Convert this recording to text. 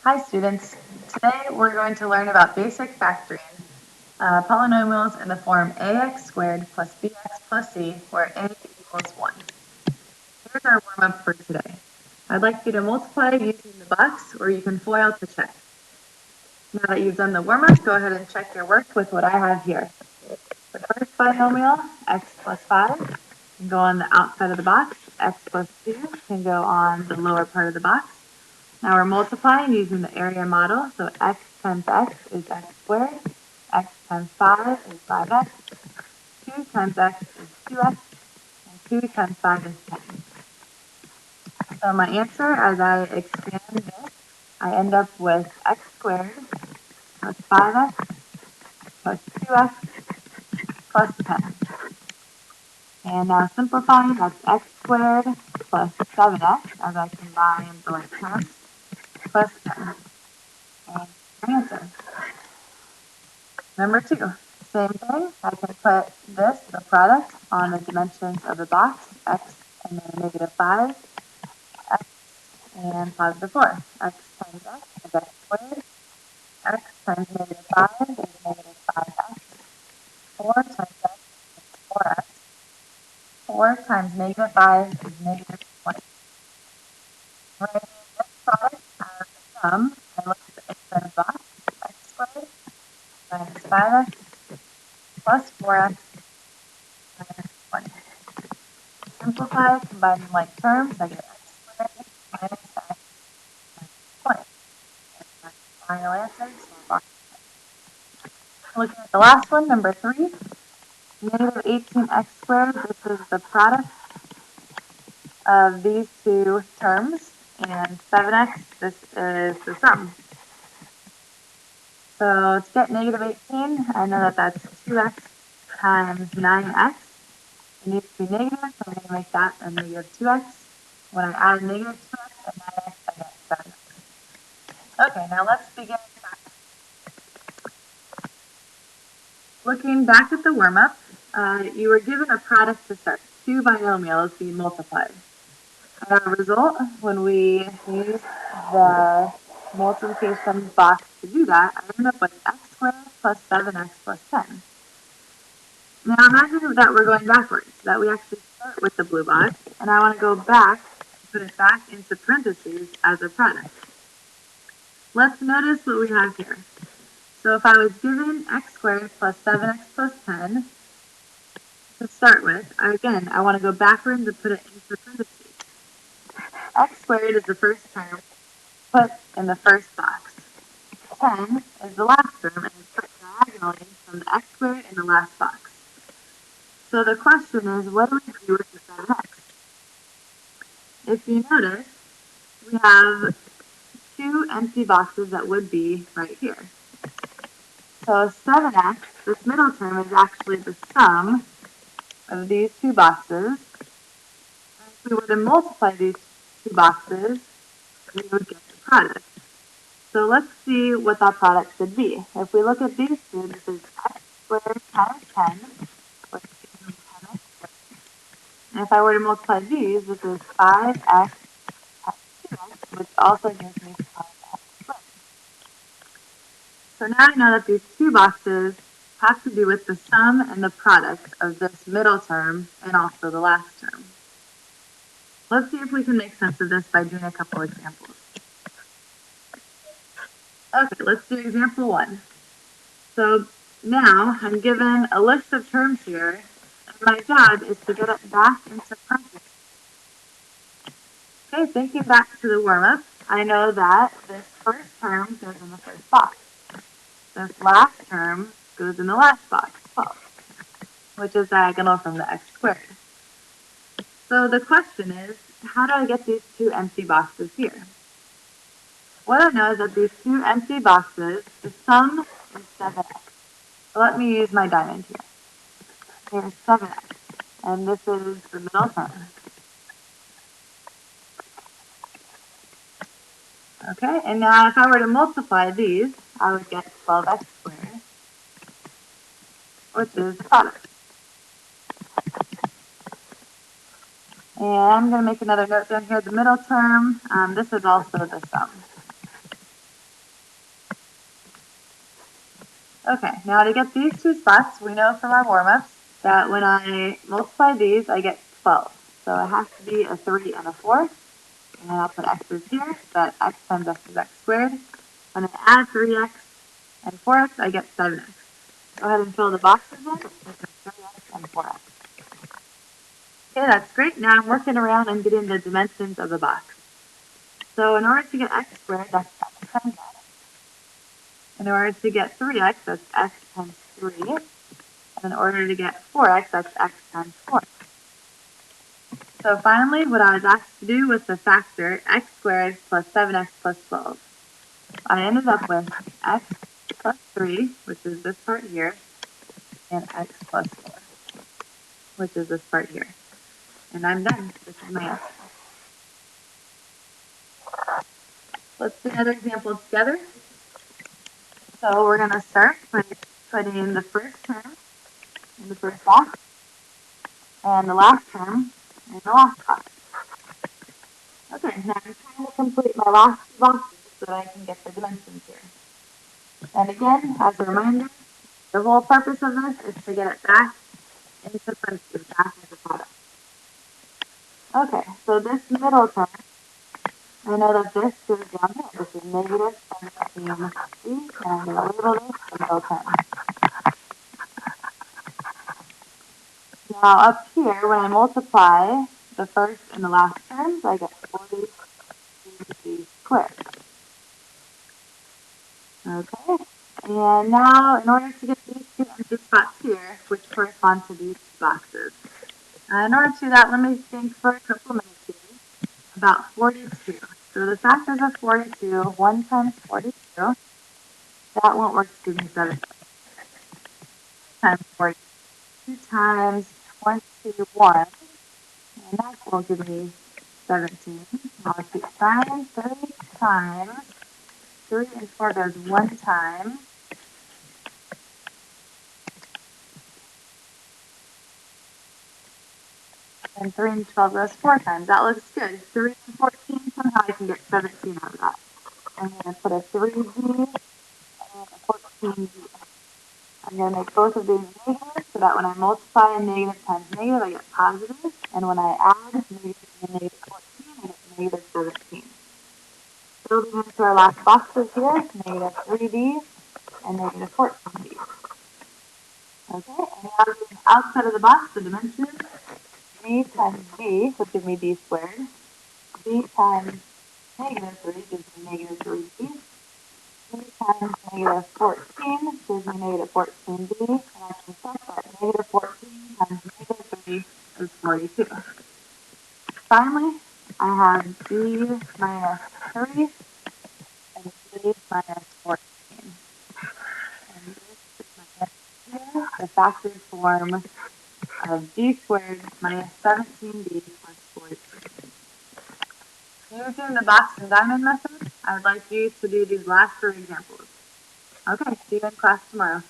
Hi students, today we're going to learn about basic factoring, polynomials in the form ax squared plus bx plus c, where a equals 1. Here's our warm-up for today. I'd like you to multiply using the box, or you can FOIL to check. Now that you've done the warm-up, go ahead and check your work with what I have here. The first binomial, x plus 5, can go on the outside of the box. X plus 2 can go on the lower part of the box. Now we're multiplying using the area model, so x times x is x squared, x times 5 is 5x, 2 times x is 2x, and 2 times 5 is 10. So my answer, as I expand this, I end up with x squared plus 5x plus 2x plus 10. And now simplifying, that's x squared plus 7x, as I combine the like terms, plus 10. And my answer. Number 2, same thing. I can put this, the product, on the dimensions of the box, x and then negative 5, x and positive 4. X times x is x squared. X times negative 5 is negative 5x. 4 times x is 4x. 4 times negative 5 is negative 20. Writing this product as a sum, I look at the inside of the box, x squared minus 5x plus 4x minus 20. Simplify, combining like terms, I get x squared minus x minus 20. And my final answer is box. Looking at the last one, number 3, negative 18x squared. This is the product of these two terms, and 7x, this is the sum. So to get negative 18, I know that that's 2x times 9x. It needs to be negative, so I'm going to make that a negative 2x. When I add negative 2x and 9x, I get 7x. Okay, now let's begin. Looking back at the warm-up, you were given a product to start, two binomials being multiplied. Our result, when we use the multiplication box to do that, I end up with x squared plus 7x plus 10. Now imagine that we're going backwards, that we actually start with the blue box, and I want to go back and put it back into parentheses as a product. Let's notice what we have here. So if I was given x squared plus 7x plus 10 to start with, again, I want to go backwards and put it into parentheses. X squared is the first term put in the first box. 10 is the last term and is put diagonally from the x squared in the last box. So the question is, what do we do with the 7x? If you notice, we have two empty boxes that would be right here. So 7x, this middle term, is actually the sum of these two boxes. And if we were to multiply these two boxes, we would get the product. So let's see what that product should be. If we look at these two, this is x squared times 10, which gives me 10x squared. And if I were to multiply these, this is 5x times 2x, which also gives me 5x squared. So now I know that these two boxes have to do with the sum and the product of this middle term and also the last term. Let's see if we can make sense of this by doing a couple examples. Okay, let's do example 1. So now I'm given a list of terms here, and my job is to get it back into parentheses. Okay, thinking back to the warm-up, I know that this first term goes in the first box. This last term goes in the last box, 12, which is diagonal from the x squared. So the question is, how do I get these two empty boxes here? What I know is that these two empty boxes, the sum is 7x. So let me use my diamond here. Here's 7x, and this is the middle term. Okay, and now if I were to multiply these, I would get 12x squared, which is the product. And I'm going to make another note down here, the middle term, this is also the sum. Okay, now to get these two spots, we know from our warm-ups that when I multiply these, I get 12. So it has to be a 3 and a 4. And then I'll put x's here, so that x times x is x squared. When I add 3x and 4x, I get 7x. Go ahead and fill the boxes in with 3x and 4x. Okay, that's great. Now I'm working around and getting the dimensions of the box. So in order to get x squared, that's x times x. In order to get 3x, that's x times 3. And in order to get 4x, that's x times 4. So finally, what I was asked to do was to factor x squared plus 7x plus 12. I ended up with x plus 3, which is this part here, and x plus 4, which is this part here. And I'm done. This is my answer. Let's do another example together. So we're going to start by putting the first term in the first box and the last term in the last box. Okay, now I'm trying to complete my last two boxes so that I can get the dimensions here. And again, as a reminder, the whole purpose of this is to get it back into parentheses, back as a product. Okay, so this middle term, I know that this goes down here. This is negative 17c, and I'm going to label this the middle term. Now up here, when I multiply the first and the last terms, I get 42c squared. Okay, and now in order to get these two empty spots here, which correspond to these boxes, in order to do that, let me think for a couple minutes here about 42. So the factors of 42, 1 times 42, that won't work to give me 7 times 42. 2 times 21, and that will give me 17. I'll keep trying. 3 times 3 and 4 goes 1 time. And 3 and 12 goes 4 times. That looks good. 3 and 14, somehow I can get 17 out of that. I'm going to put a 3d and a 14d. I'm going to make both of these negative so that when I multiply negative times negative, I get positive. And when I add negative and negative 14, I get negative 17. Building into our last boxes here, negative 3d and negative 14d. Okay, and now the outside of the box, the dimensions, d times d would give me d squared. D times negative 3 gives me negative 3d. D times negative 14 gives me negative 14d. And I can check that negative 14 times negative 3 is 42. Finally, I have d minus 3 and d minus 14. And this is my answer here, the factored form of d squared minus 17d plus 42. Using the box and diamond method, I would like you to do these last three examples. Okay, see you in class tomorrow.